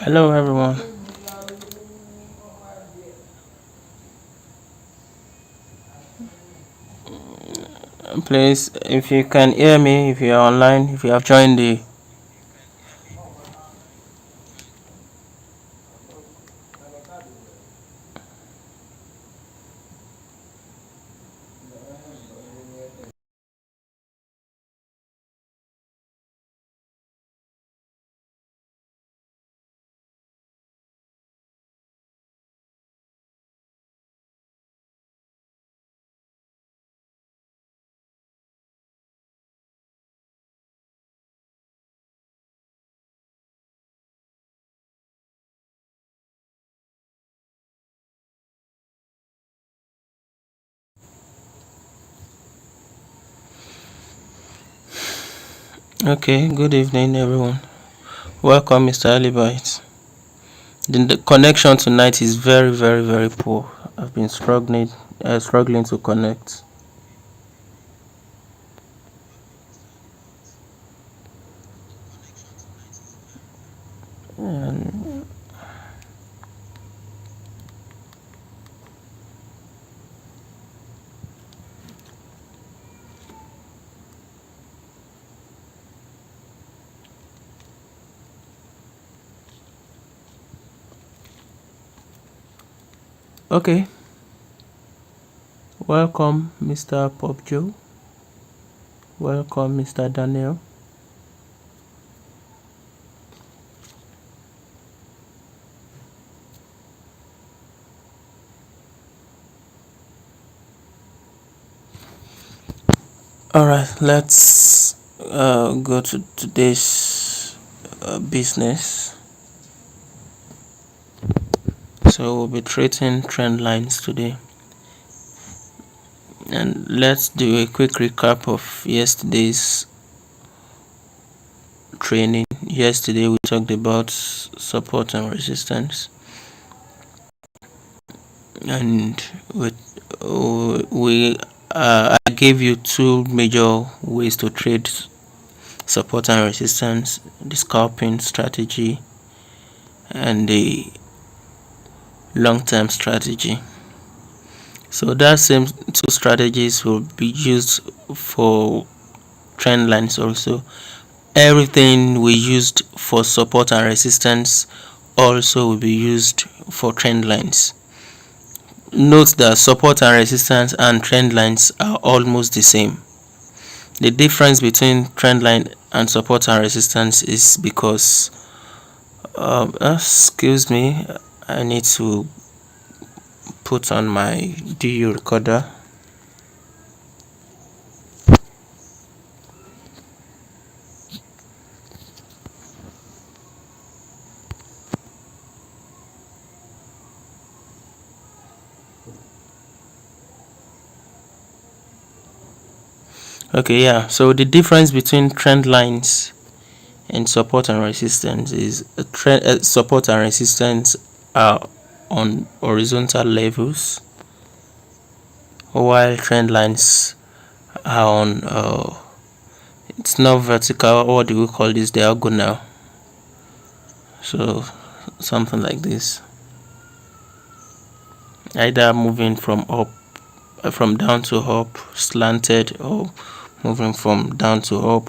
Hello, everyone. Please, if you can hear me, if you are online, if you have joined the. Okay, good evening, everyone. Welcome, Mr. Alibite. The connection tonight is very, very, very poor. I've been struggling to connect. Um, okay, welcome, Mr. Pop Joe. Welcome, Mr. Daniel. All right, let's go to today's business. So we'll be treating trend lines today. And let's do a quick recap of yesterday's training. Yesterday we talked about support and resistance, and I gave you two major ways to trade support and resistance: the scalping strategy and the long-term strategy. So that same two strategies will be used for trend lines also. Everything we used for support and resistance also will be used for trend lines. Note that support and resistance and trend lines are almost the same. The difference between trend line and support and resistance is because excuse me, I need to put on my DU recorder. Okay, yeah, so the difference between trend lines and support and resistance is support and resistance are on horizontal levels, while trend lines are on it's not vertical. What do we call this? Diagonal. So something like this, either moving from down to up, slanted, or moving from down to up.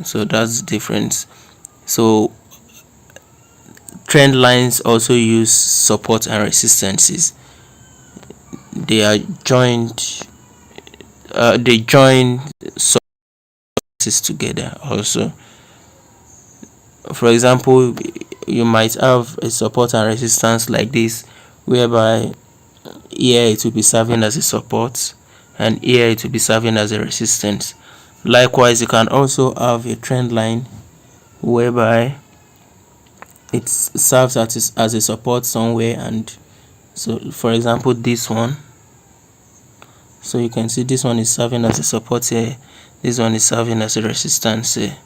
So that's the difference. So trend lines also use support and resistances. They are joined. They join supports together. Also, for example, you might have a support and resistance like this, whereby here it will be serving as a support, and here it will be serving as a resistance. Likewise, you can also have a trend line whereby it serves as a support somewhere, and so for example this one, so you can see this one is serving as a support here, this one is serving as a resistance here.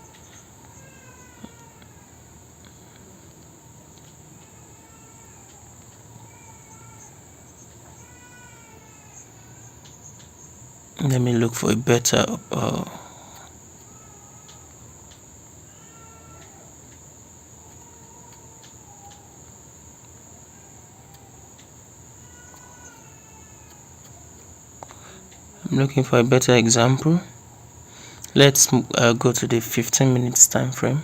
Let me look for a better looking for a better example. Let's go to the 15 minutes time frame.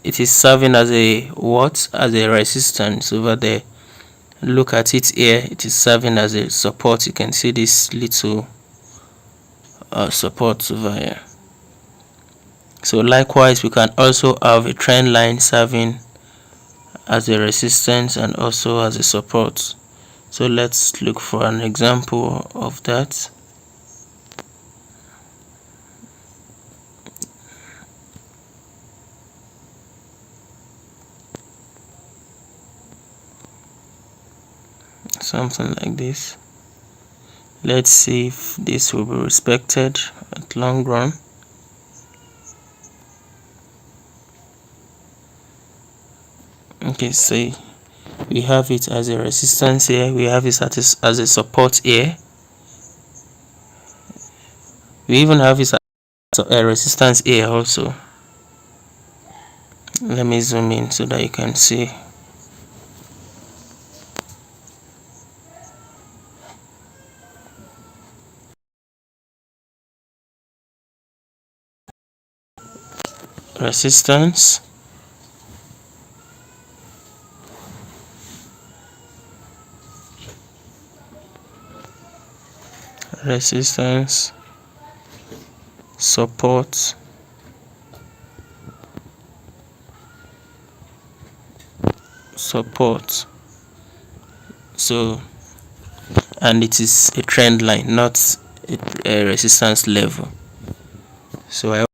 It is serving as a what? As a resistance over there. Look at it here. It is serving as a support. You can see this little support over here. So likewise, we can also have a trend line serving as a resistance and also as a support. So let's look for an example of that. Something like this. Let's see if this will be respected at long run. Okay, so we have it as a resistance here, we have it as a support here, we even have it as a resistance here also. Let me zoom in so that you can see. Resistance, resistance, support, support. So, and it is a trend line, not a resistance level. So I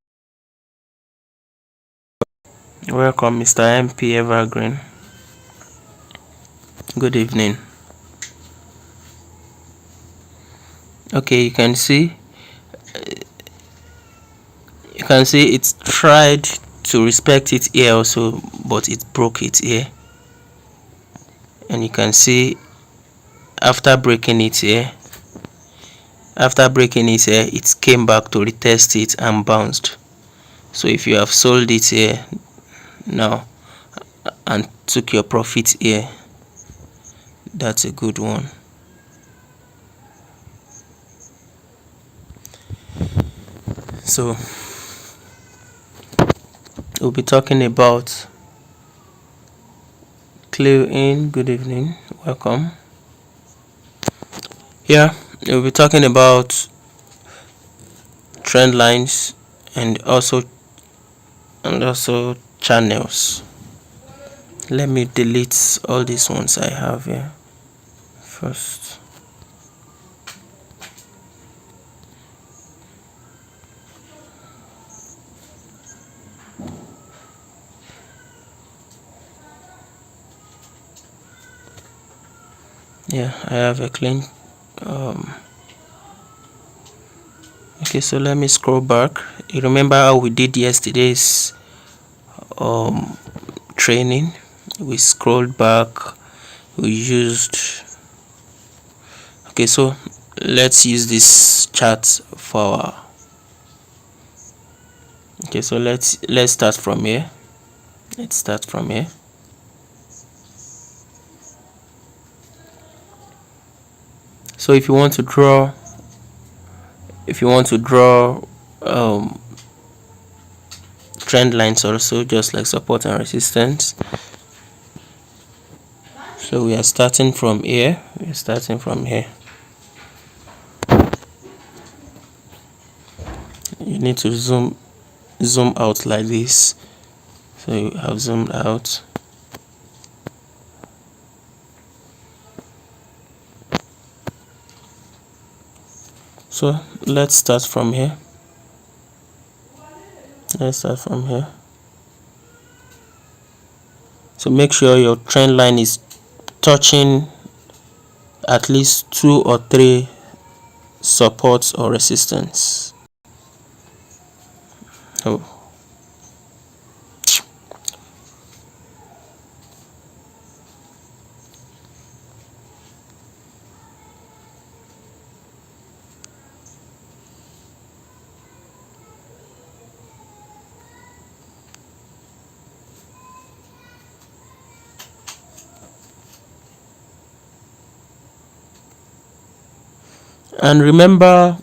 welcome Mr. MP Evergreen. Good evening. Okay, you can see it tried to respect it here also, but it broke it here. And you can see after breaking it here, it came back to retest it and bounced. So if you have sold it here now and took your profit here, that's a good one. So we'll be talking about Cleo in. Good evening, welcome. Here we'll be talking about trend lines and also channels. Let me delete all these ones I have here first. Yeah, I have a clean okay, so let me scroll back. You remember how we did yesterday's training? We scrolled back, we used, okay, so let's use this chart for our, okay, so let's start from here. So if you want to draw trend lines also, just like support and resistance, so we are starting from here. You need to zoom out like this. So you have zoomed out. So let's start from here. So make sure your trend line is touching at least 2 or 3 supports or resistance. Oh. And remember,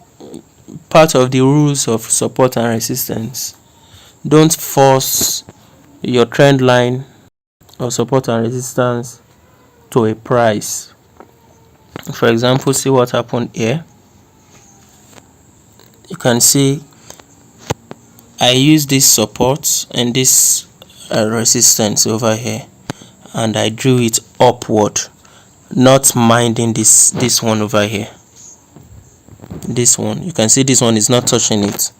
part of the rules of support and resistance: don't force your trend line or support and resistance to a price. For example, see what happened here. You can see I use this support and this resistance over here, and I drew it upward, not minding this one over here. This one, you can see this one is not touching it.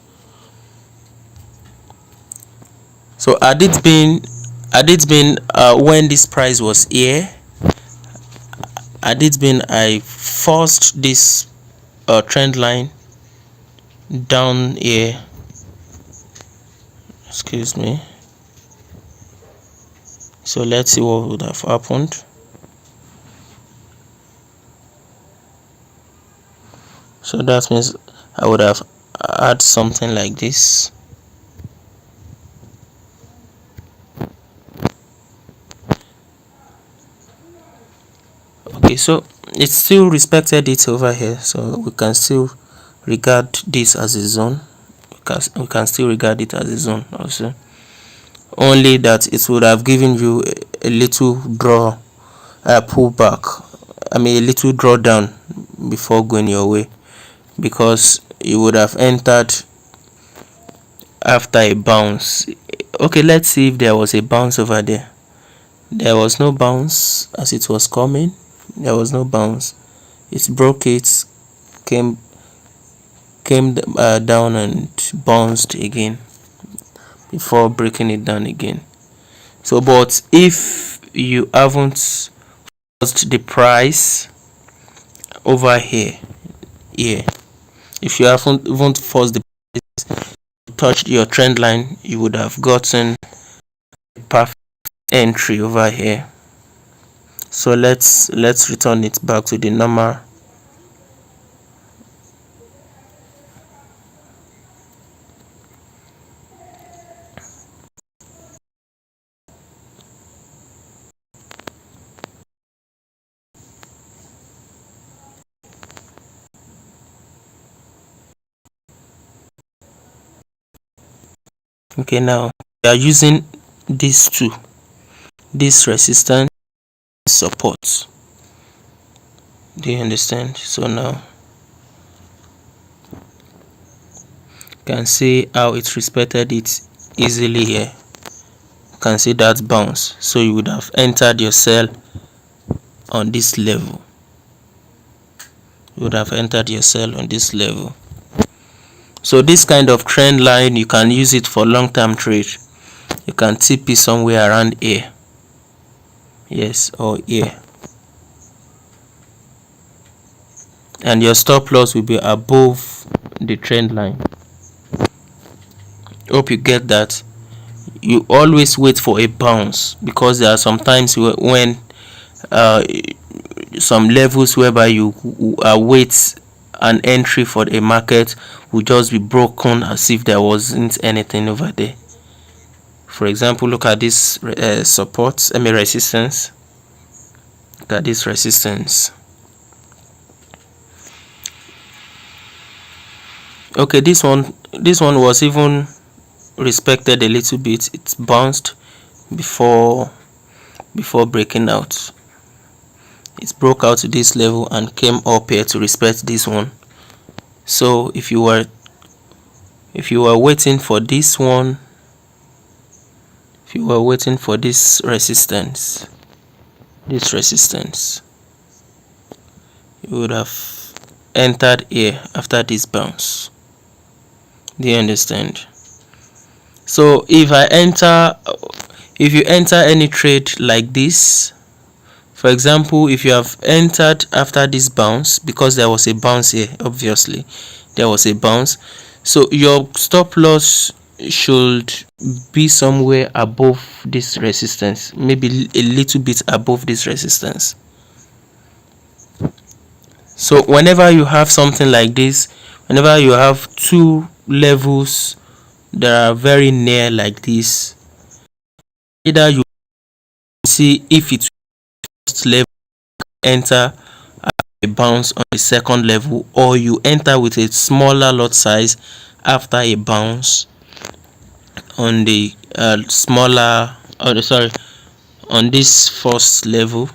So had it been when this price was here, had it been I forced this trend line down here, excuse me, so let's see what would have happened. So that means I would have had something like this. Okay, so it still respected it over here, so we can still regard this as a zone. We can still regard it as a zone also, only that it would have given you a little draw pullback, a little drawdown before going your way, because you would have entered after a bounce. Okay, let's see if there was a bounce over there. There was no bounce as it was coming. There was no bounce. It broke it, came down and bounced again before breaking it down again. So, but if you haven't forced the price over here, if you haven't even forced the price to touch your trend line, you would have gotten a perfect entry over here. So let's return it back to the normal. Okay, now we are using these two, this resistance, support. Do you understand? So now you can see how it respected it easily here. You can see that bounce. So you would have entered your sell on this level. You would have entered your sell on this level. So this kind of trend line, you can use it for long-term trade. You can TP somewhere around here. Yes, or here. And your stop loss will be above the trend line. Hope you get that. You always wait for a bounce, because there are sometimes when some levels whereby you await an entry for a market will just be broken as if there wasn't anything over there. For example, look at this support, resistance. Look at this resistance. Okay, this one was even respected a little bit. It bounced before breaking out. It broke out to this level and came up here to respect this one. So if you were waiting for this one, if you were waiting for this resistance, you would have entered here after this bounce. Do you understand? So if you enter any trade like this, for example, if you have entered after this bounce, because there was a bounce here, obviously there was a bounce, so your stop loss should be somewhere above this resistance, maybe a little bit above this resistance. So whenever you have something like this, whenever you have two levels that are very near like this, either you see if it's level enter a bounce on the second level, or you enter with a smaller lot size after a bounce on the on this first level.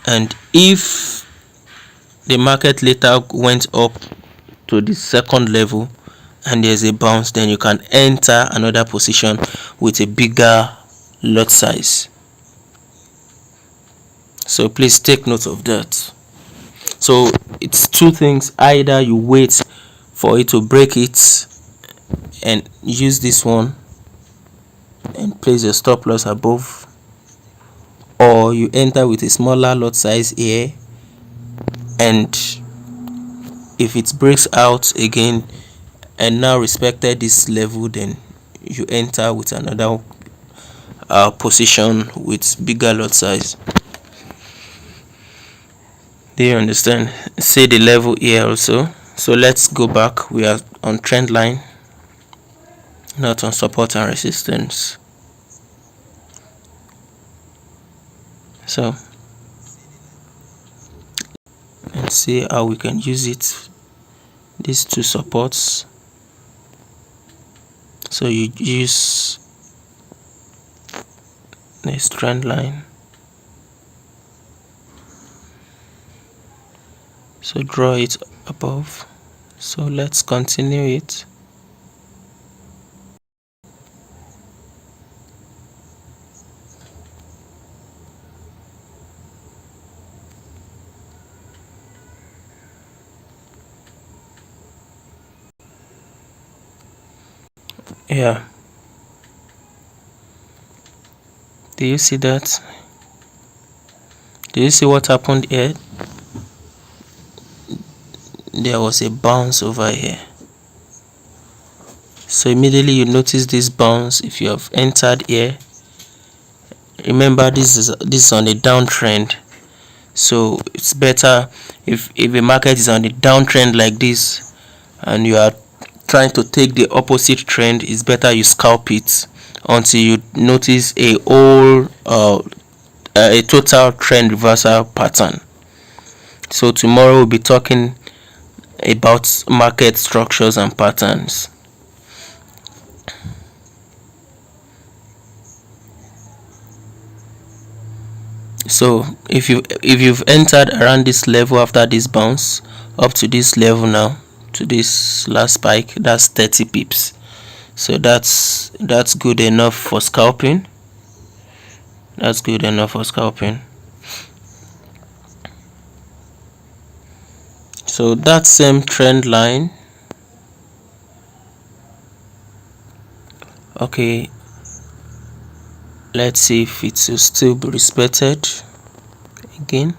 And if the market later went up to the second level and there's a bounce, then you can enter another position with a bigger lot size. So please take note of that. So it's two things: either you wait for it to break it and use this one and place your stop loss above, or you enter with a smaller lot size here, and if it breaks out again and now respected this level, then you enter with another position with bigger lot size. Do you understand? See the level here also. So let's go back. We are on trend line, not on support and resistance. So let's see how we can use it. These two supports. So you use this trend line. So draw it above. So let's continue it. Yeah. Do you see that? Do you see what happened here? There was a bounce over here. So immediately you notice this bounce. If you have entered here, remember this is on a downtrend. So it's better if a market is on a downtrend like this and you are trying to take the opposite trend, it's better you scalp it until you notice a total trend reversal pattern. So tomorrow we'll be talking about market structures and patterns. So if you've entered around this level after this bounce up to this level now, to this last spike, that's 30 pips. So that's good enough for scalping. That's good enough for scalping. So that same trend line, okay, let's see if it will still be respected again.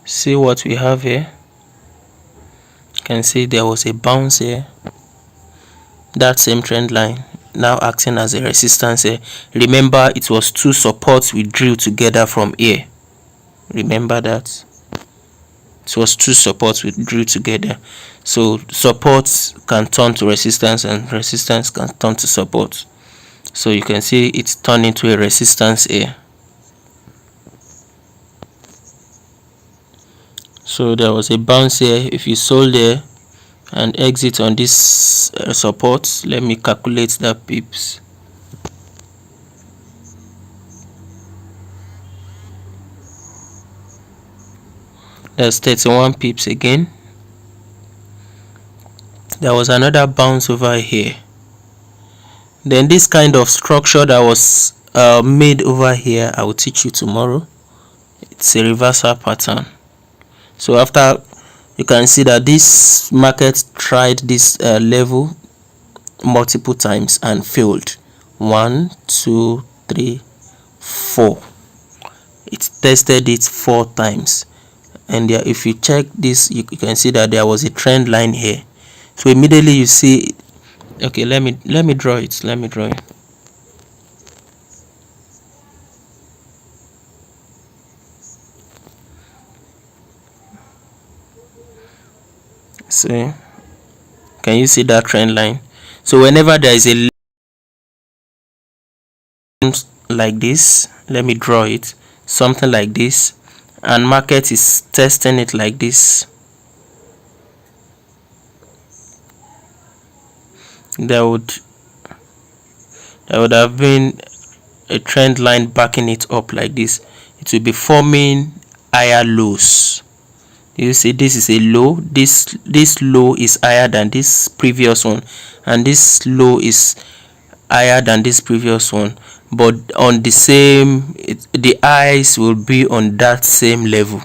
See what we have here. You can see there was a bounce here. That same trend line now acting as a resistance here. Remember, it was two supports we drew together from here. Remember that it was two supports we drew together. So supports can turn to resistance and resistance can turn to support. So you can see it's turned into a resistance here. So there was a bounce here. If you sold there and exit on this support, let me calculate that pips. That's 31 pips again. There was another bounce over here. Then this kind of structure that was made over here, I will teach you tomorrow. It's a reversal pattern. So after, you can see that this market tried this level multiple times and failed. 1, 2, 3, 4. It tested it 4 times, and there, if you check this, you can see that there was a trend line here. So immediately you see, okay, let me draw it. Let me draw it. See, can you see that trend line? So whenever there is a line like this, let me draw it, something like this, and market is testing it like this, there would have been a trend line backing it up like this. It will be forming higher lows. You see, this is a low, this low is higher than this previous one, and this low is higher than this previous one, but on the same, the highs will be on that same level.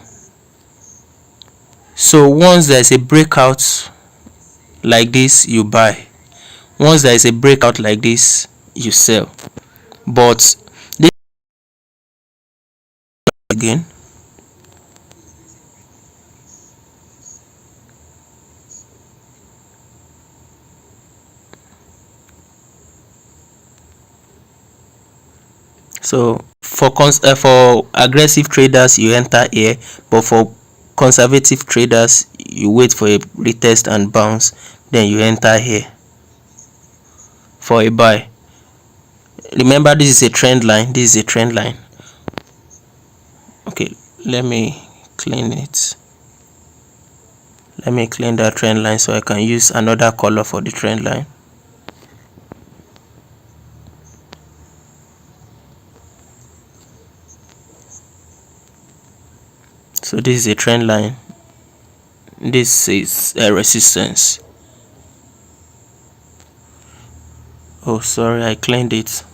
So once there is a breakout like this, you buy. Once there is a breakout like this, you sell. But this again, so for aggressive traders, you enter here, but for conservative traders, you wait for a retest and bounce, then you enter here for a buy. Remember, this is a trend line, this is a trend line. Okay, let me clean it. Let me clean that trend line so I can use another color for the trend line. So this is a trend line, this is a resistance. Oh, sorry, I cleaned it.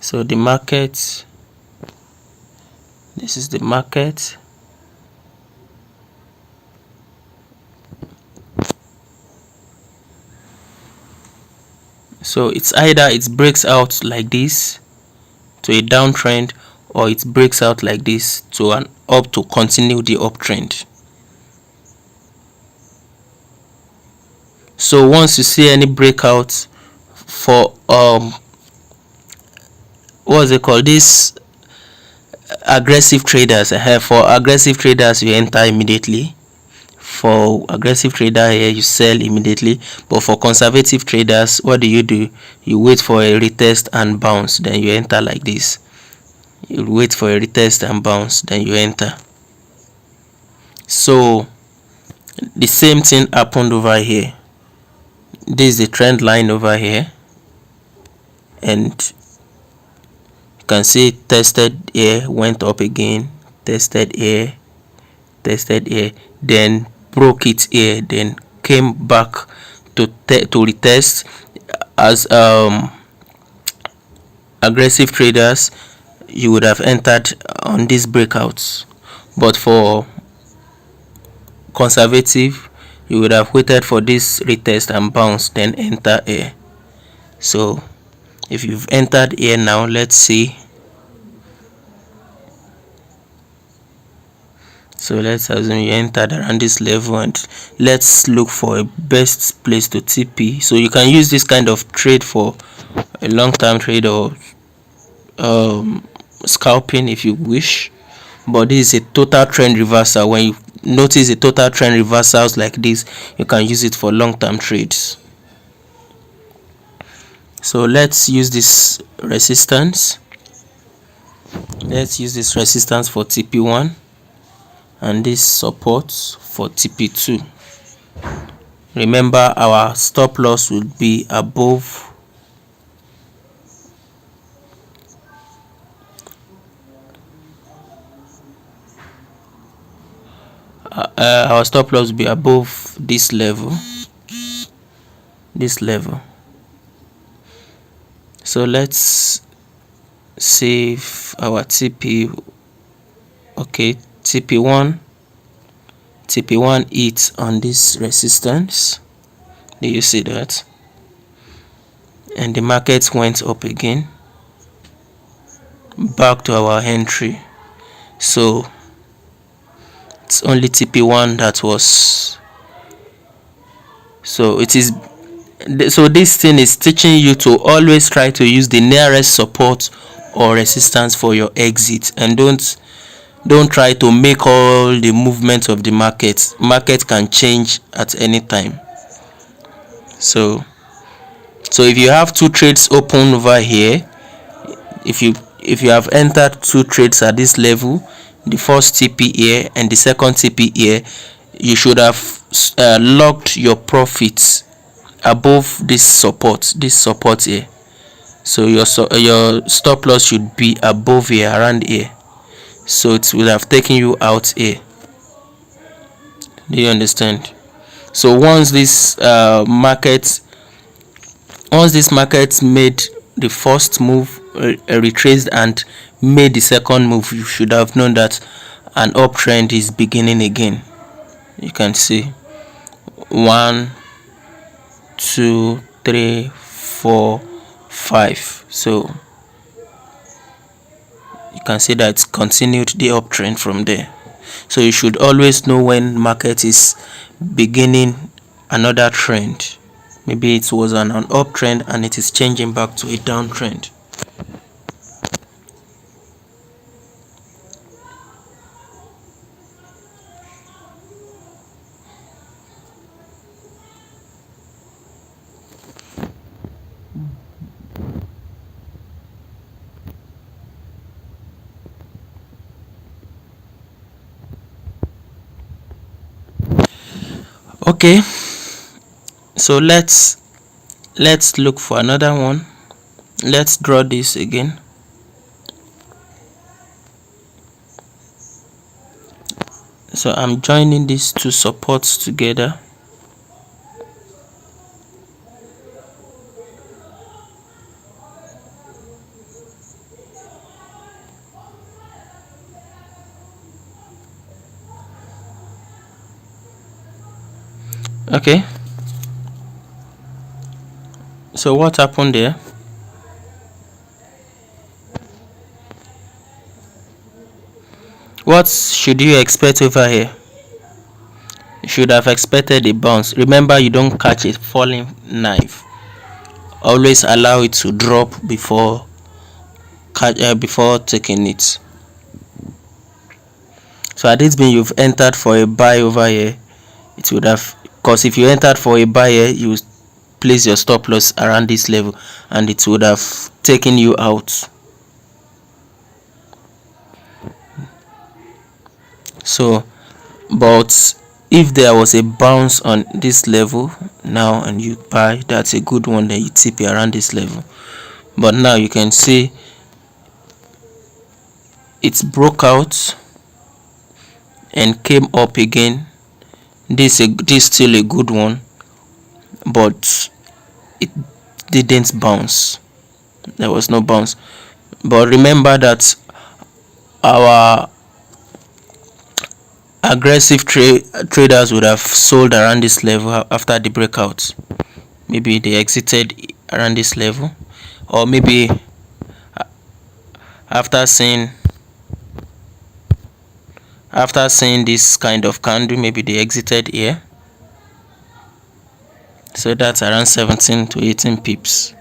So the market, this is the market. So it's either it breaks out like this to a downtrend, or it breaks out like this to an up to continue the uptrend. So once you see any breakout for what's it called, this aggressive traders, for aggressive traders you enter immediately. For aggressive trader here, you sell immediately. But for conservative traders, what do? You wait for a retest and bounce, then you enter like this. You wait for a retest and bounce, then you enter. So the same thing happened over here. This is the trend line over here, and you can see it tested here, went up again, tested here, then broke it here, then came back to retest. As aggressive traders, you would have entered on these breakouts, but for conservative, you would have waited for this retest and bounce, then enter here. So if you've entered here now, let's see. So let's assume you entered around this level, and let's look for a best place to TP. So you can use this kind of trade for a long-term trade or scalping if you wish, but this is a total trend reversal. When you notice a total trend reversals like this, you can use it for long-term trades. So let's use this resistance. Let's use this resistance for TP1 and this support for TP2. Remember, our stop loss will be above our stop loss will be above this level, so let's save our TP. Okay, TP1 hits on this resistance. Do you see that? And the market went up again, back to our entry. So it's only TP1 that was, so it is So this thing is teaching you to always try to use the nearest support or resistance for your exit, and don't try to make all the movement of the market can change at any time. So if you have two trades open over here, if you have entered two trades at this level, the first TP here and the second TP here, you should have locked your profits above this support here. So your stop loss should be above here, around here, so it will have taken you out here. Do you understand? So once this market made the first move, retraced and made the second move, you should have known that an uptrend is beginning again. You can see 1 2 3 4 5. So you can see that it's continued the uptrend from there. So you should always know when market is beginning another trend. Maybe it was an uptrend and it is changing back to a downtrend. Okay, so let's look for another one. Let's draw this again. So I'm joining these two supports together. Okay, so what happened there? What should you expect over here? You should have expected a bounce. Remember, you don't catch a falling knife. Always allow it to drop before taking it. So had it been you've entered for a buy over here, it would have, because if you entered for a buy here, you place your stop loss around this level and it would have taken you out. So but if there was a bounce on this level now and you buy, that's a good one. Then you tip it around this level. But now you can see it broke out and came up again. This is still a good one, but it didn't bounce. There was no bounce. But remember that our aggressive traders would have sold around this level after the breakout. Maybe they exited around this level, or maybe after seeing this kind of candle, maybe they exited here. So that's around 17 to 18 pips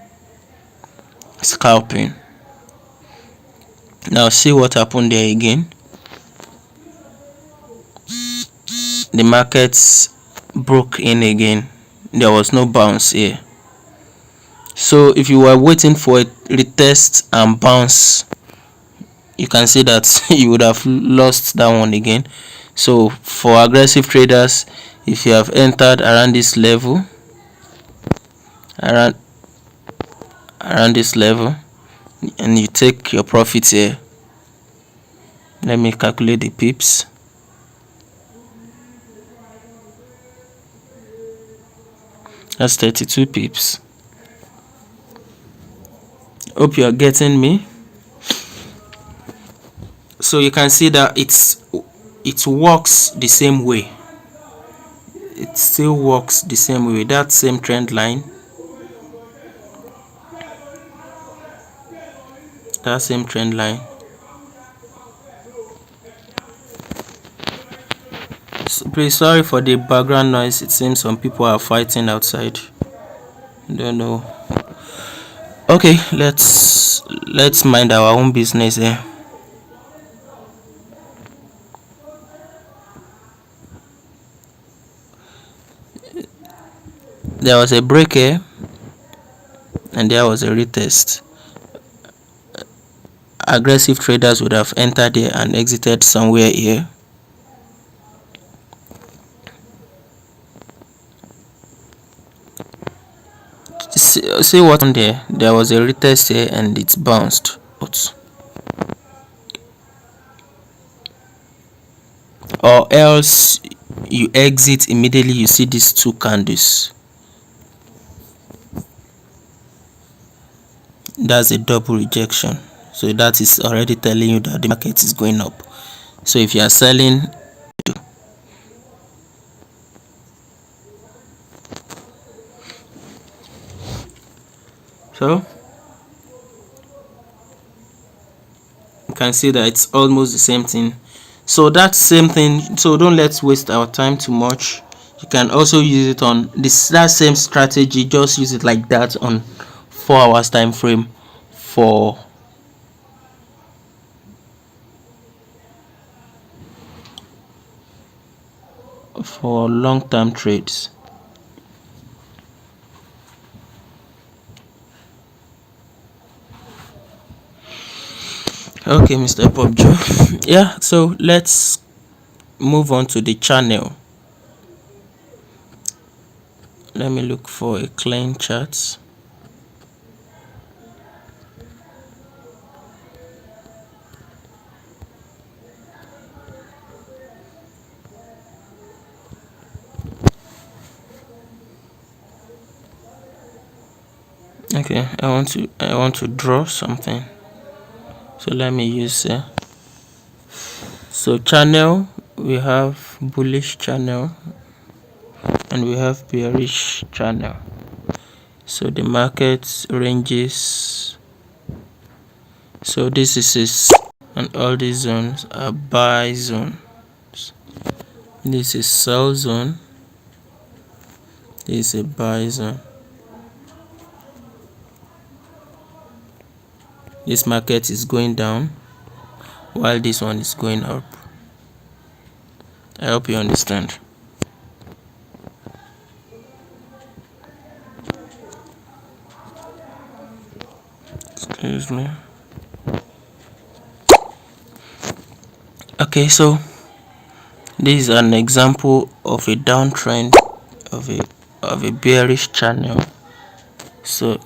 scalping. Now see what happened there again. The markets broke in again. There was no bounce here. So if you were waiting for a retest and bounce, you can see that you would have lost that one again. So for aggressive traders, if you have entered around this level, around this level, and you take your profits here, let me calculate the pips. That's 32 pips. Hope you are getting me. So you can see that it works the same way. It still works the same way. That same trend line. That same trend line. So, please sorry for the background noise. It seems some people are fighting outside. Don't know. Okay, let's mind our own business here. There was a break here and there was a retest. Aggressive traders would have entered here and exited somewhere here. See what happened there? There was a retest here and it's bounced out. Or else you exit immediately you see these two candles. That's a double rejection, so that is already telling you that the market is going up. So if you are selling, so you can see that it's almost the same thing. So that same thing, so don't let's waste our time too much. You can also use it on this, that same strategy, just use it like that on 4 hours time frame for long-term trades. Okay, Mr. Bob Joe. Yeah, so let's move on to the channel. Let me look for a clean chart. Okay, I want to draw something, so let me use so channel, we have bullish channel and we have bearish channel. So the market ranges, so this is and all these zones are buy zones. This is sell zone, this is a buy zone. This market is going down while this one is going up. I hope you understand. Excuse me. Okay, so this is an example of a downtrend of a bearish channel. So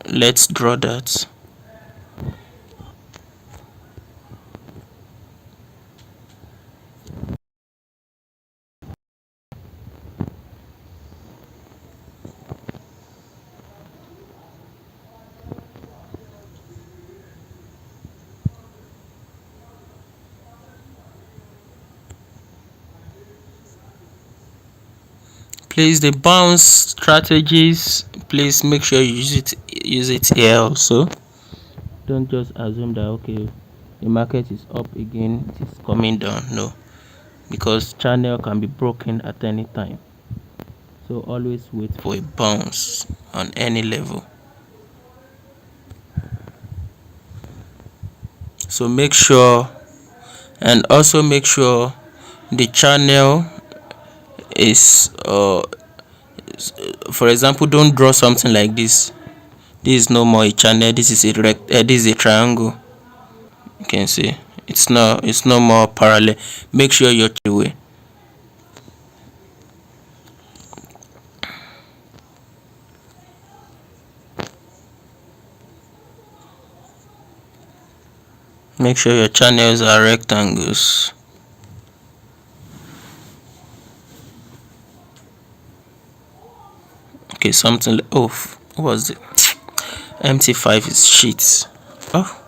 let's draw that. Please, the bounce strategies, please make sure you use it here also. Don't just assume that okay, the market is up again, it is coming down. No, because channel can be broken at any time. So always wait for a bounce on any level. So make sure, and also make sure the channel is for example, don't draw something like this. This is no more a channel, this is a triangle. You can see it's no more parallel. Make sure you're away. Make sure your channels are rectangles. Okay, something like, oh, what was it? MT5 is shit. Oh,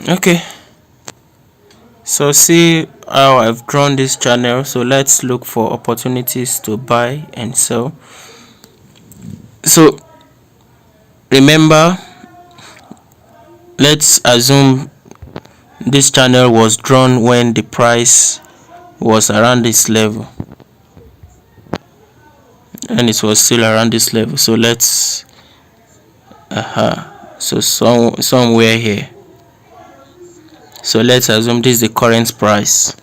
okay. So So see how I've drawn this channel. So let's look for opportunities to buy and sell. So remember, let's assume this channel was drawn when the price was around this level, and it was still around this level. So let's so somewhere here. So let's assume this is the current price.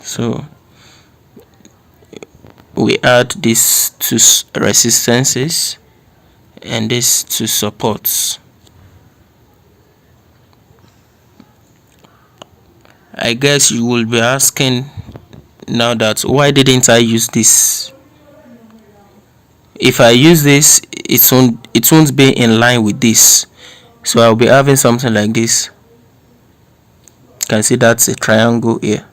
So we add these two resistances and these two supports. I guess you will be asking now that why didn't I use this? If I use this, it won't be in line with this. So I'll be having something like this. You can see that's a triangle here.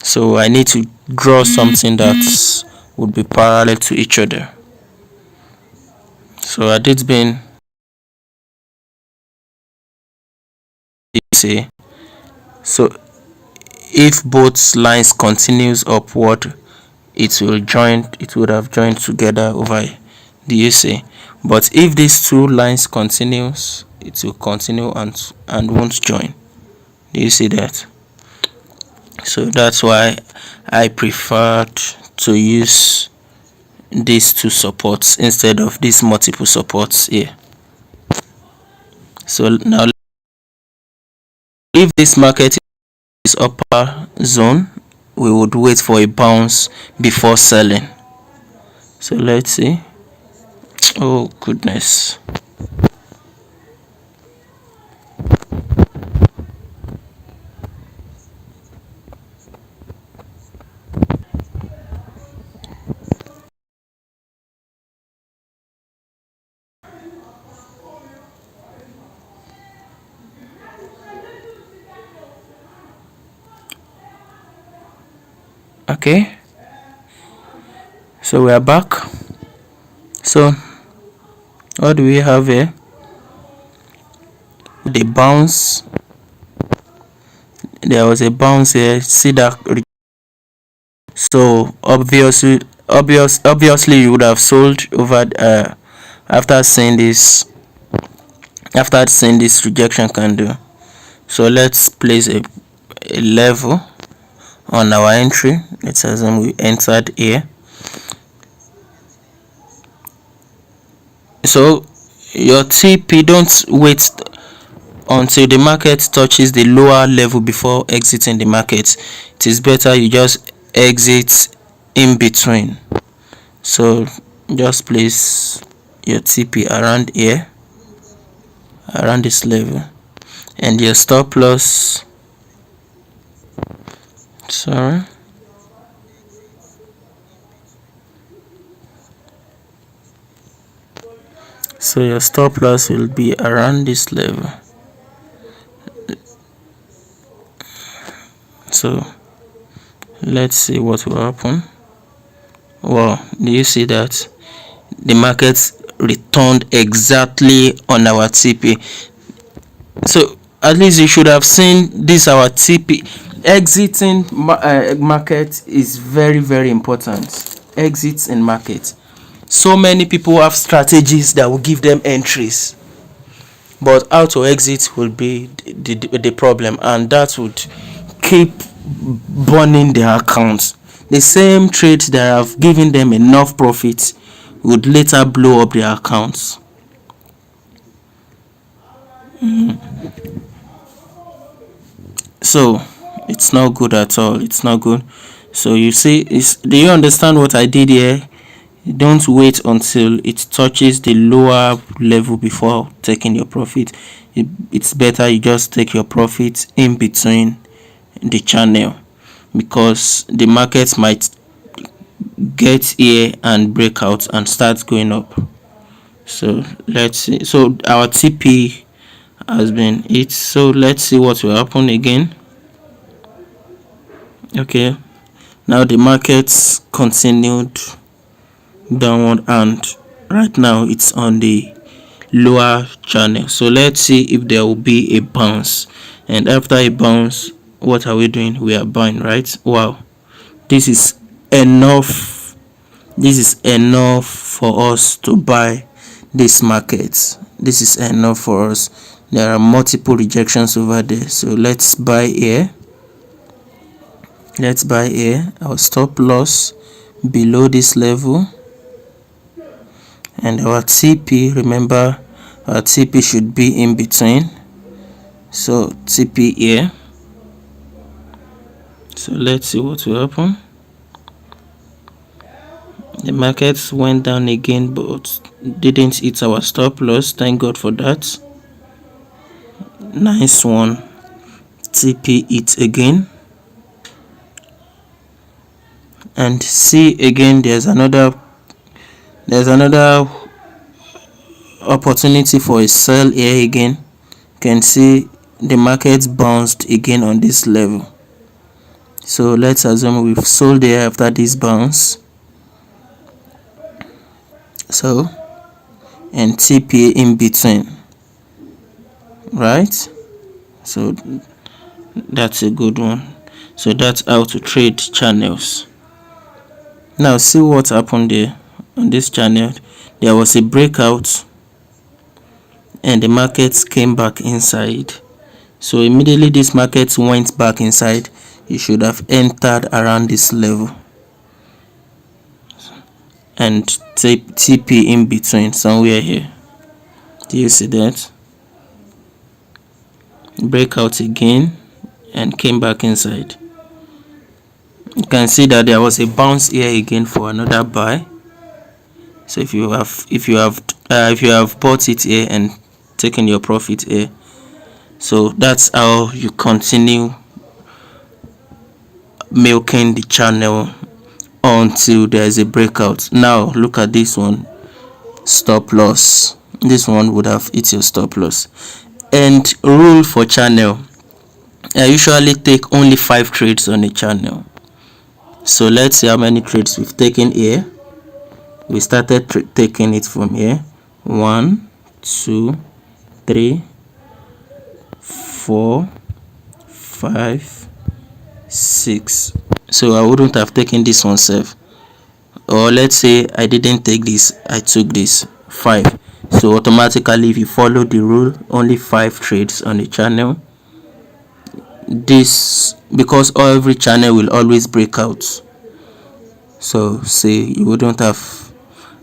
So I need to draw something that would be parallel to each other. So had it been, say, so if both lines continues upward, it would have joined together over here. Do you see? But if these two lines continues, it will continue and won't join. Do you see that? So that's why I preferred to use these two supports instead of these multiple supports here. So now if this market is upper zone, we would wait for a bounce before selling. So let's see. Oh goodness. Okay, so we are back. So what do we have here? The bounce. There was a bounce here. See that? So obviously you would have sold over after seeing this rejection candle. So let's place a level on our entry. Let's assume we entered here. So your TP, don't wait until the market touches the lower level before exiting the market. It is better you just exit in between. So just place your TP around here, around this level, and your stop loss, sorry, so your stop loss will be around this level. So let's see what will happen. Wow, do you see that the market returned exactly on our TP? So at least you should have seen this, our TP. Exiting market is very, very important. Exits in market. So many people have strategies that will give them entries, but how to exit will be the problem, and that would keep burning their accounts. The same trades that have given them enough profits would later blow up their accounts. So it's not good at all. It's not good. So you see, do you understand what I did here? Don't wait until it touches the lower level before taking your profit. It's better you just take your profit in between the channel, because the market might get here and break out and start going up. So let's see. So our TP has been hit. So let's see what will happen again. Okay, now the market's continued downward, and right now it's on the lower channel. So let's see if there will be a bounce, and after a bounce, what are we doing? We are buying, right? Wow, this is enough. This is enough for us to buy this market. This is enough for us. There are multiple rejections over there, so let's buy here. Let's buy here. Our stop loss below this level, and our TP, remember our TP should be in between, so TP here. So let's see what will happen. The market went down again but didn't hit our stop loss. Thank God for that. Nice one. TP it again, and see again there's another opportunity for a sell here again. You can see the market bounced again on this level, so let's assume we've sold there after this bounce. So, and TP in between, right? So that's a good one. So that's how to trade channels. Now see what happened there on this channel. There was a breakout and the market came back inside. So immediately this market went back inside, you should have entered around this level and TP in between somewhere here. Do you see that? Breakout again and came back inside. You can see that there was a bounce here again for another buy. So if you have bought it here and taken your profit here, so that's how you continue milking the channel until there is a breakout. Now look at this one, stop loss. This one would have hit your stop loss. And rule for channel, I usually take only 5 trades on a channel. So let's see how many trades we've taken here. We started taking it from here. 1, 2, 3, 4, 5, 6. So I wouldn't have taken this one self, or let's say I didn't take this, I took this 5. So automatically, if you follow the rule, only 5 trades on a channel. This because every channel will always break out, so say you wouldn't have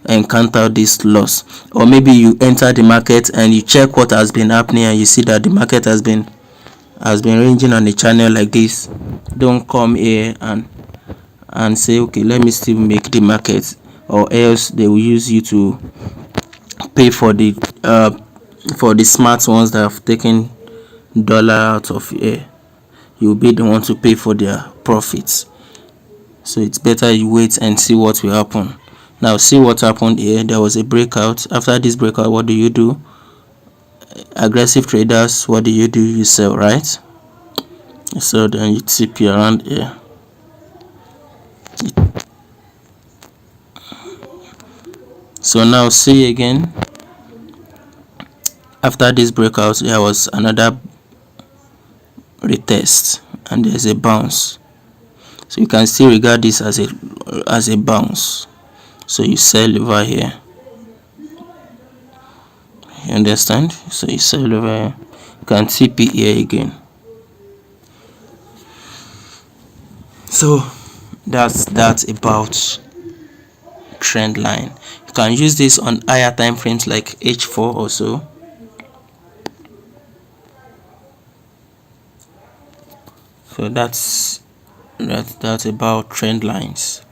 encountered this loss. Or maybe you enter the market and you check what has been happening and you see that the market has been ranging on a channel like this. Don't come here and say, okay, let me still make the market, or else they will use you to pay for the smart ones that have taken dollar out of here. You'll be the one to pay for their profits. So it's better you wait and see what will happen. Now see what happened here. There was a breakout. After this breakout, what do? Aggressive traders, what do? You sell, right? So then you TP around here. So now see again, after this breakout there was another retest and there's a bounce. So you can still regard this as a bounce. So you sell over here. You understand? So you sell over here. You can TP here again. So that's about trend line. You can use this on higher time frames like H4 or so. So that's about trend lines.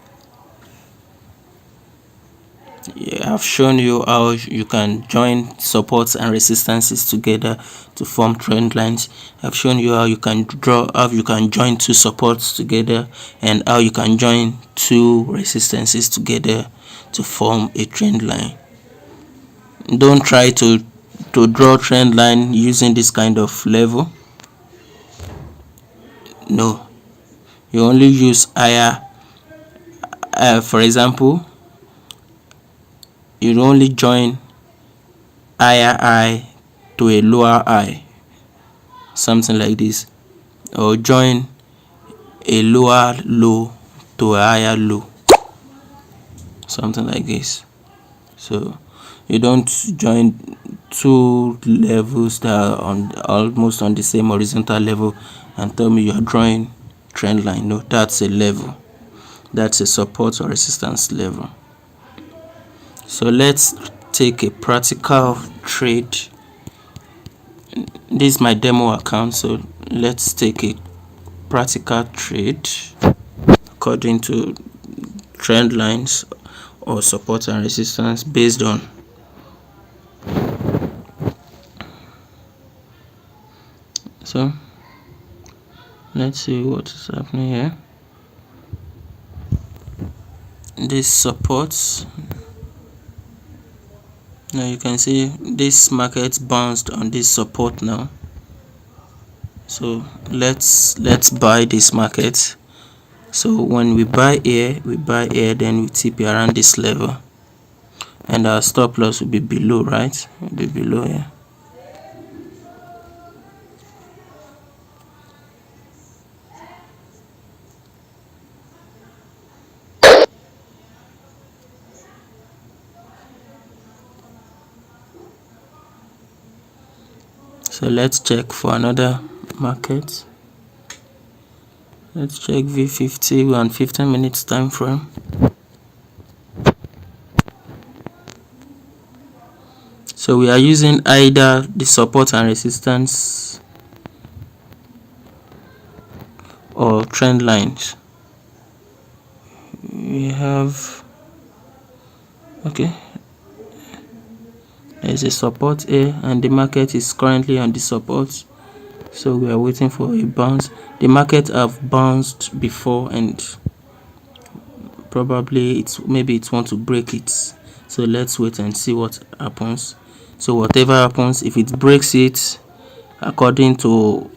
Yeah, I've shown you how you can join supports and resistances together to form trend lines. I've shown you how you can join 2 supports together and how you can join 2 resistances together to form a trend line. Don't try to draw trend line using this kind of level. No, you only use higher. For example, you only join higher high to a lower high, something like this, or join a lower low to a higher low, something like this. So you don't join two levels that are on almost on the same horizontal level and tell me you are drawing trend line. No, that's a level, that's a support or resistance level. So let's take a practical trade. This is my demo account, so let's take a practical trade according to trend lines or support and resistance based on so let's see what is happening here. This supports, now you can see this market bounced on this support now. So let's buy this market. So when we buy here, then we tip around this level, and our stop loss will be below, right? Will be below here. So let's check for another market. Let's check V50 on 15 minutes time frame. So we are using either the support and resistance or trend lines. We have, okay, there's a support here and the market is currently on the support, so we are waiting for a bounce. The market have bounced before and probably maybe it want to break it, so let's wait and see what happens. So whatever happens, if it breaks it according to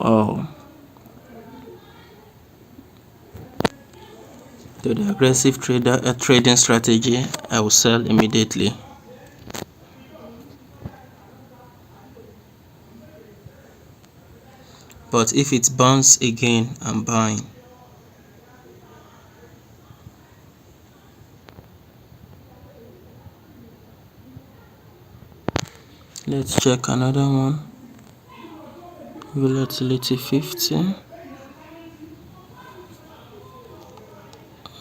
the aggressive trading strategy, I will sell immediately. But if it bounces again, I'm buying. Let's check another one. Volatility 50.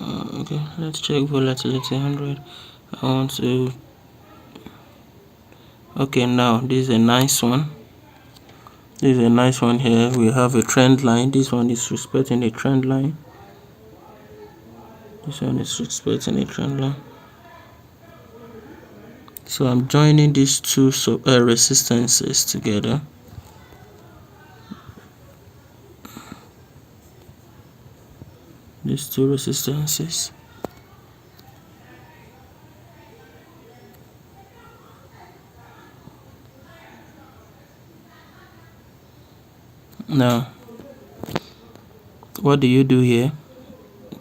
Okay, let's check volatility 100. I want to. Okay, now this is a nice one. This is a nice one here. We have a trend line. This one is respecting a trend line. This one is respecting a trend line. So I'm joining these two resistances together. These two resistances. Now, what do you do here?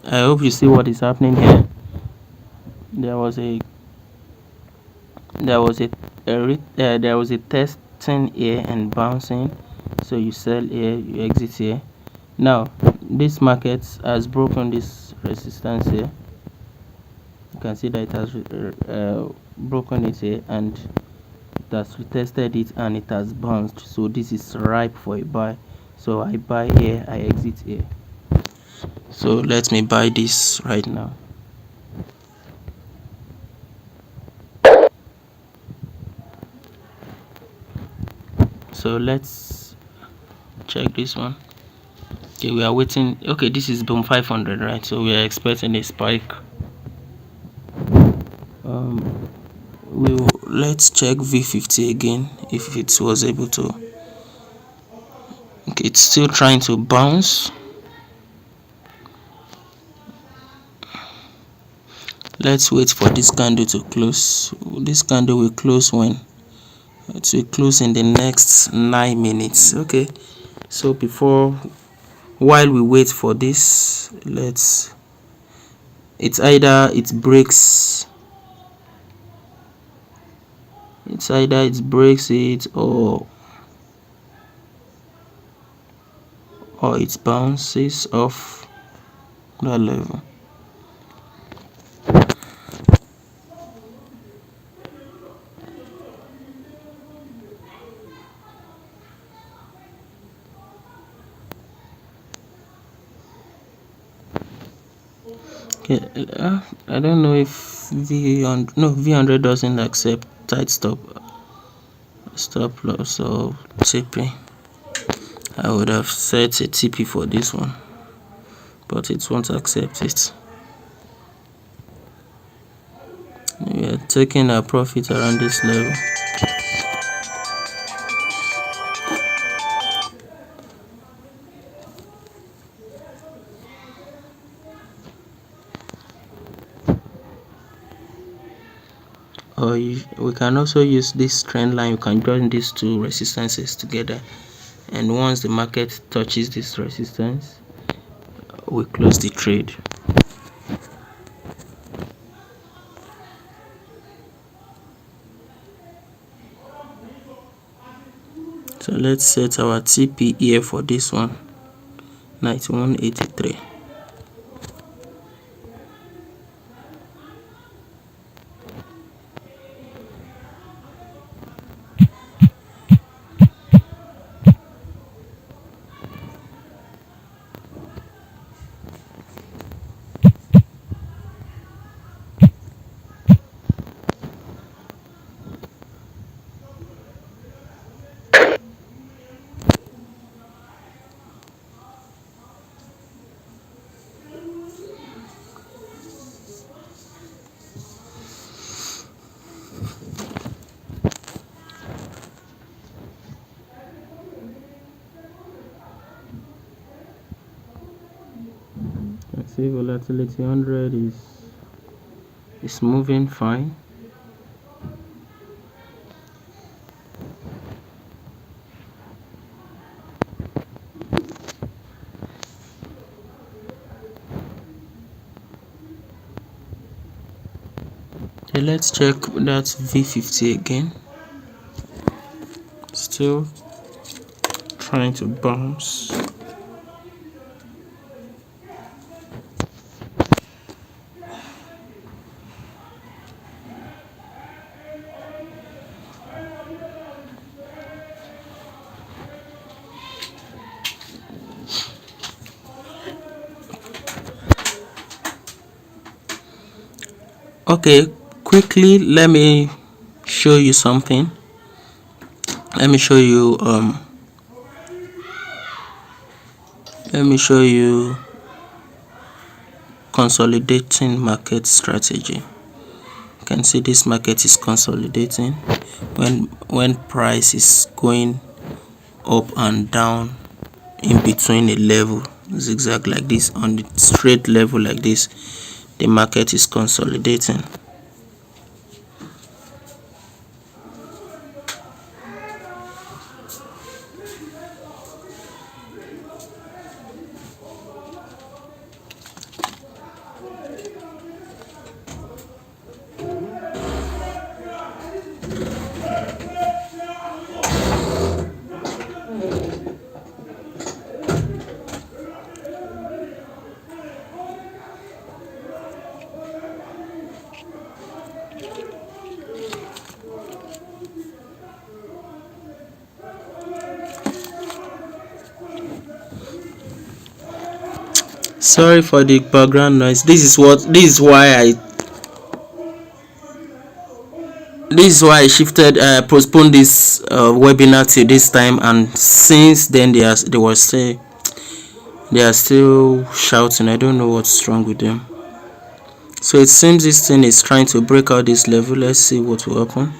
I hope you see what is happening here. There was a testing here and bouncing. So you sell here, you exit here. Now this market has broken this resistance here. You can see that it has broken it here and it has retested it and it has bounced. So this is ripe for a buy. So I buy here, I exit here. So let me buy this right now. So let's check this one. Okay, we are waiting. Okay, this is boom 500, right? So we are expecting a spike. Let's check V50 again if it was able to. Okay, it's still trying to bounce. Let's wait for this candle to close. This candle will close when? It will close in the next 9 minutes. Okay, so while we wait for this, it's either it breaks It's either it breaks it or it bounces off that level. Okay, I don't know if V100 doesn't accept tight stop loss or TP. I would have set a TP for this one, but it won't accept it. We are taking our profit around this level. Or we can also use this trend line. You can join these two resistances together, and once the market touches this resistance, we close the trade. So let's set our TP here for this one, 91.83. Let's see, volatility 100 is moving fine. Okay, let's check that V50 again. Still trying to bounce. Okay, quickly let me show you something. Let me show you consolidating market strategy. You can see this market is consolidating when price is going up and down in between a level, zigzag like this, on the straight level like this. The market is consolidating. Sorry for the background noise. This is why I shifted, postponed this webinar till this time, and since then they are still shouting. I don't know what's wrong with them. So it seems this thing is trying to break out this level. Let's see what will happen.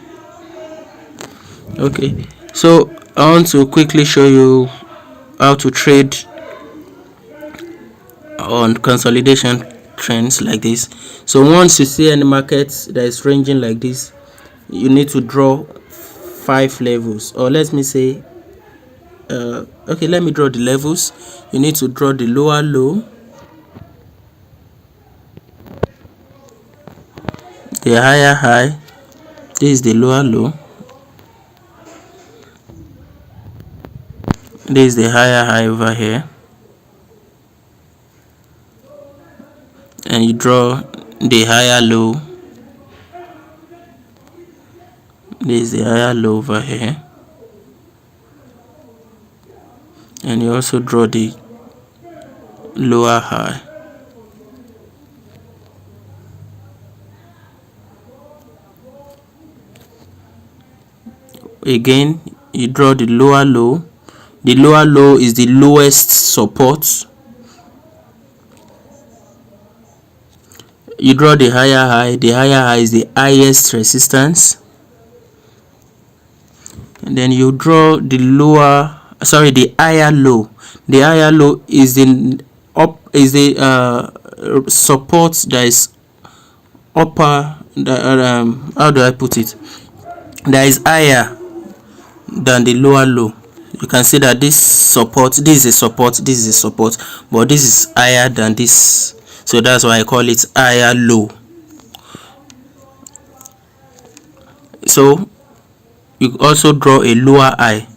Okay, so I want to quickly show you how to trade on consolidation trends like this. So once you see any market that is ranging like this, you need to draw 5 levels, or let me say okay, let me draw the levels. You need to draw the lower low, the higher high. This is the lower low, This is the higher high over here, and you draw the higher low. This is the higher low over here, and you also draw the lower high. Again, you draw the lower low. The lower low is the lowest support. You draw the higher high. The higher high is the highest resistance. And then you draw the the higher low. The higher low is the support that is upper. How do I put it? That is higher than the lower low. You can see that this is a support, this is a support, but this is higher than this, so that's why I call it higher low. So you also draw a lower high.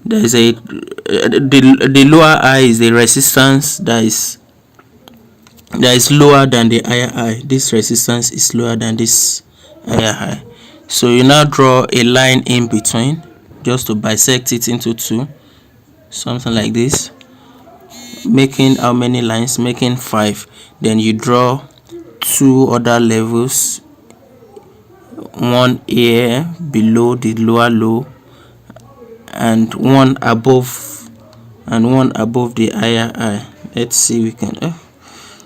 There is the lower high is the resistance that is lower than the higher high. This resistance is lower than this higher high. So you now draw a line in between, just to bisect it into two, something like this, making how many lines? Making 5. Then you draw 2 other levels, one here below the lower low, and one above the higher high. Let's see, we can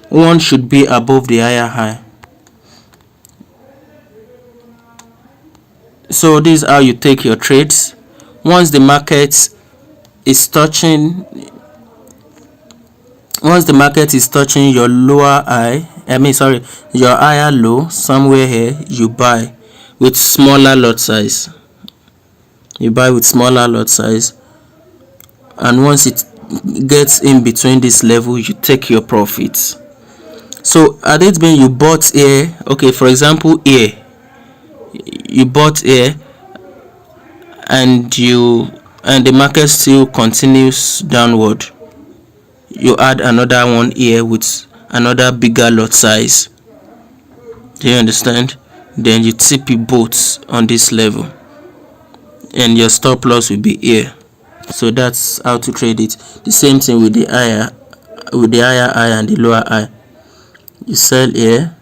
one should be above the higher high. So this is how you take your trades. Once the market is touching your lower high, your higher low somewhere here, you buy with smaller lot size. And once it gets in between this level, you take your profits. So had it been you bought here, okay, for example here, you bought here, and the market still continues downward, you add another one here with another bigger lot size. Do you understand? Then you TP both on this level, and your stop loss will be here. So that's how to trade it. The same thing with the higher high and the lower high. You sell here,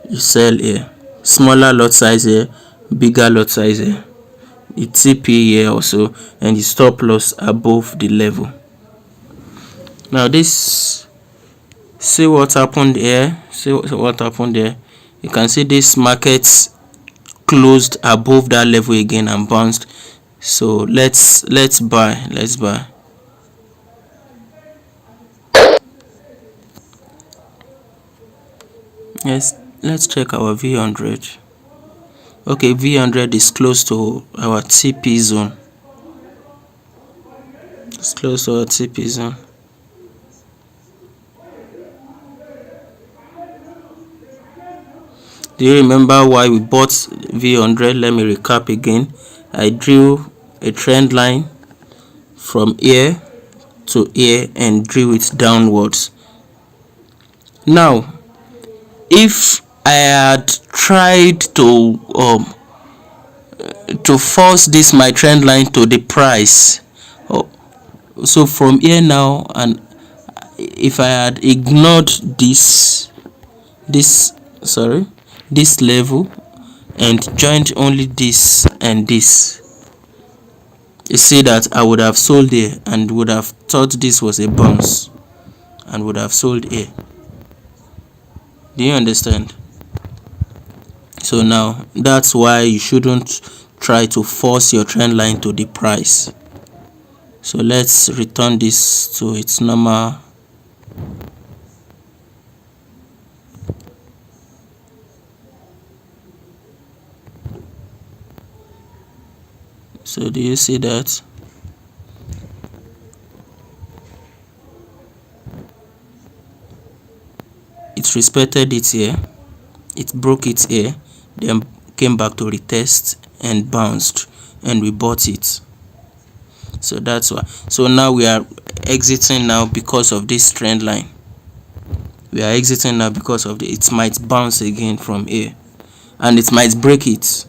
you sell here, smaller lot size here, bigger lot size here. You TP here also, and you stop loss above the level. Now this, see what happened here. You can see this market closed above that level again and bounced. So let's buy. Let's check our V100. Okay, V100 is close to our TP zone. It's close to our TP zone. Do you remember why we bought V100? Let me recap again. I drew a trend line from here to here and drew it downwards. Now, if I had tried to force this my trend line to the price, so from here now, and if I had ignored this level and joined only this and this, you see that I would have sold here and would have thought this was a bounce and would have sold here. Do you understand? So now that's why you shouldn't try to force your trend line to the price. So let's return this to its normal. So do you see that? It respected it here, it broke it here, then came back to retest and bounced, and we bought it. So that's why. So now we are exiting now because of this trend line. We are exiting now because of it might bounce again from here, and it might break it.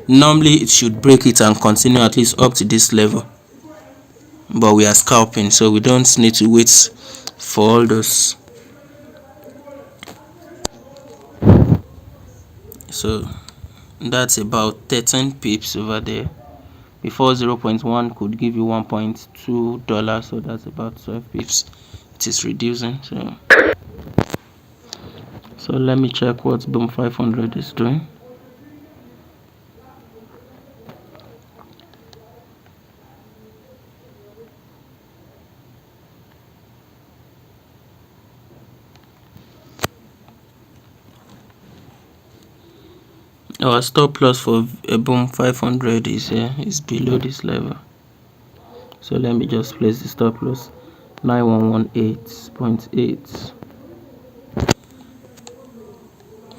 Normally it should break it and continue at least up to this level, but we are scalping, so we don't need to wait for all those. So that's about 13 pips over there. Before 0.1 could give you $1.2, so that's about 12 pips. It is reducing. So let me check what Boom 500 is doing. Our stop loss for a Boom 500 is here, is below this level. So let me just place the stop loss 9118.8.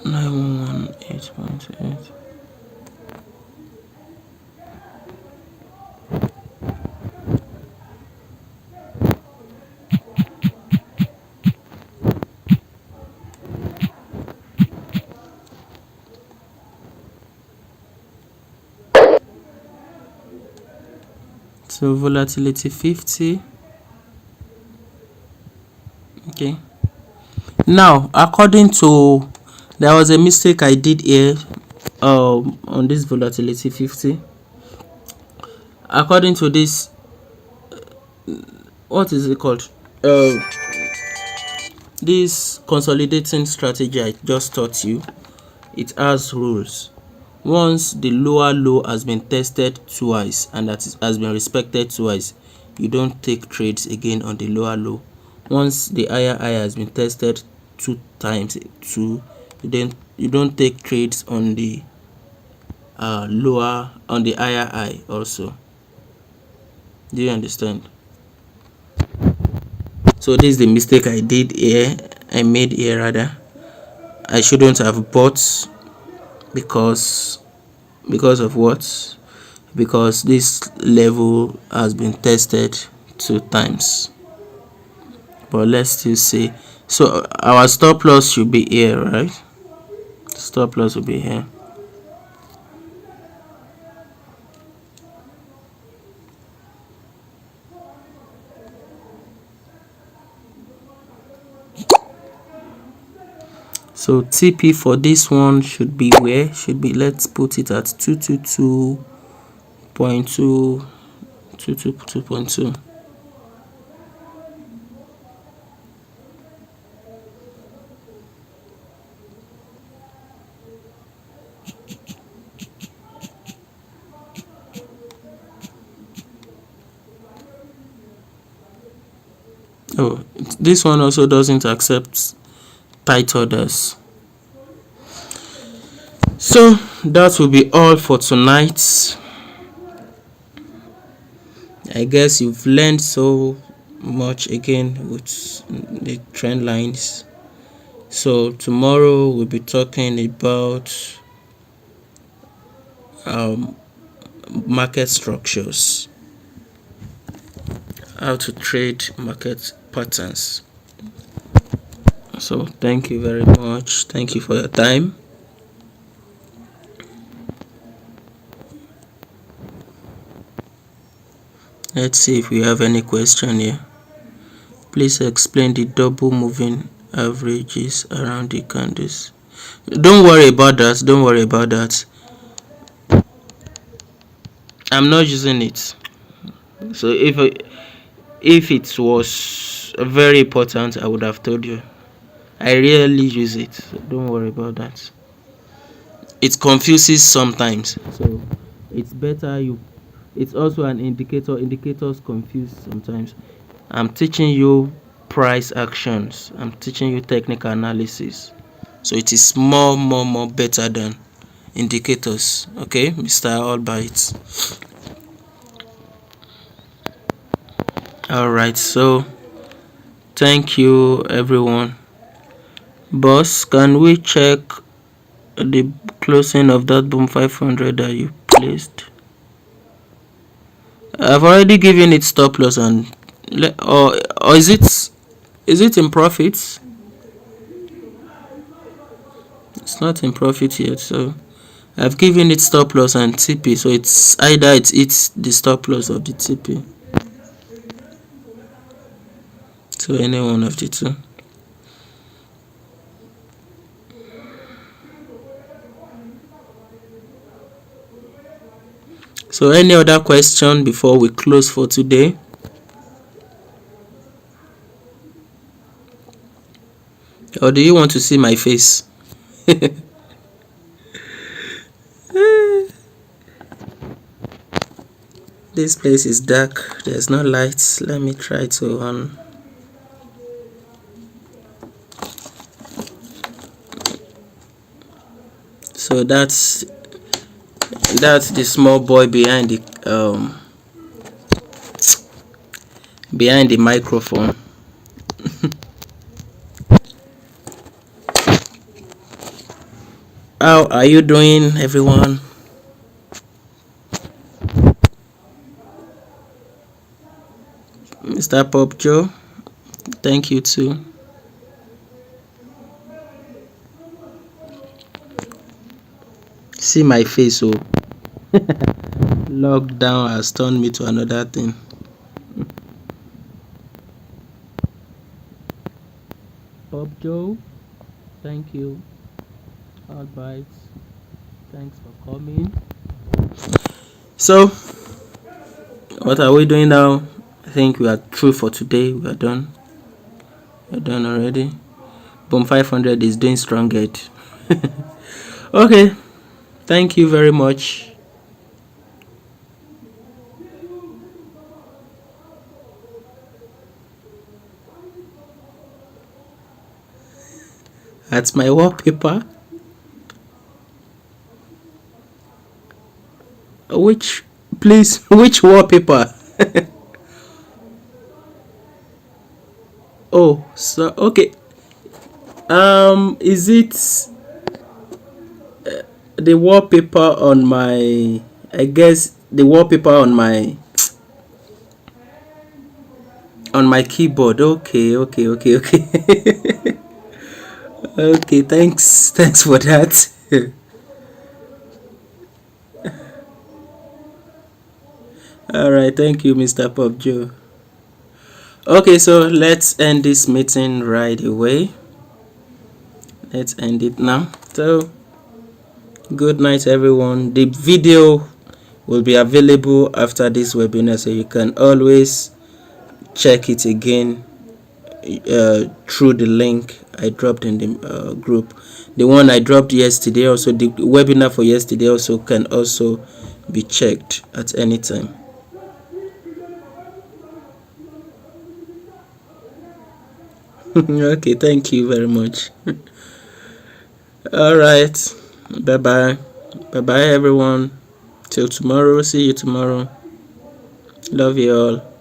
9118.8. So volatility 50. Okay. Now, according to, there was a mistake I did here on this volatility 50. According to this, what is it called? This consolidating strategy I just taught you, it has rules. Once the lower low has been tested twice and that has been respected twice, you don't take trades again on the lower low. Once the higher high has been tested 2 times, you don't take trades on the lower, on the higher high also. Do you understand? So this is the mistake I made here rather. I shouldn't have bought because of what? Because this level has been tested 2 times. But let's still see. So our stop loss should be here, right? Stop loss will be here. So TP for this one should be where? Should be, let's put it at 222.2, 222.2. Oh, this one also doesn't accept tight orders. So that will be all for tonight. I guess you've learned so much again with the trend lines. So tomorrow we'll be talking about market structures, how to trade market patterns. So thank you very much. Thank you for your time. Let's see if we have any question here. Please explain the double moving averages around the candles. Don't worry about that. Don't worry about that. I'm not using it. So if it was very important, I would have told you. I rarely use it, so don't worry about that. It confuses sometimes, so it's better you. It's also an indicator. Indicators confuse sometimes. I'm teaching you price actions. I'm teaching you technical analysis, so it is more better than indicators. Okay, Mr. Albright. All right, so thank you everyone. Boss, can we check the closing of that Boom 500 that you placed? I've already given it stop loss, and or is it in profits? It's not in profit yet, so I've given it stop loss and TP, so it's either it's the stop loss or the TP. So any one of the two. So any other question before we close for today? Or do you want to see my face? This place is dark. There's no lights. Let me try to on. So that's the small boy behind the microphone. How are you doing, everyone? Mr. Pop Joe, thank you too. See my face, oh. Lockdown has turned me to another thing. Pop Joe, thank you. Alright, thanks for coming. So, what are we doing now? I think we are through for today. We are done. We're done already. Boom 500 is doing strong yet. Okay, thank you very much. That's my wallpaper. Which wallpaper? Oh, so okay. Is it the wallpaper on my? I guess the wallpaper on my keyboard. Okay. Okay, thanks for that. All right, thank you, Mr. Pop Joe. Okay, so let's end this meeting right away. Let's end it now. So, good night, everyone. The video will be available after this webinar, so you can always check it again through the link I dropped in the group. The one I dropped yesterday, also the webinar for yesterday, also can also be checked at any time. Okay, thank you very much. All right, bye everyone. Till tomorrow. See you tomorrow. Love you all.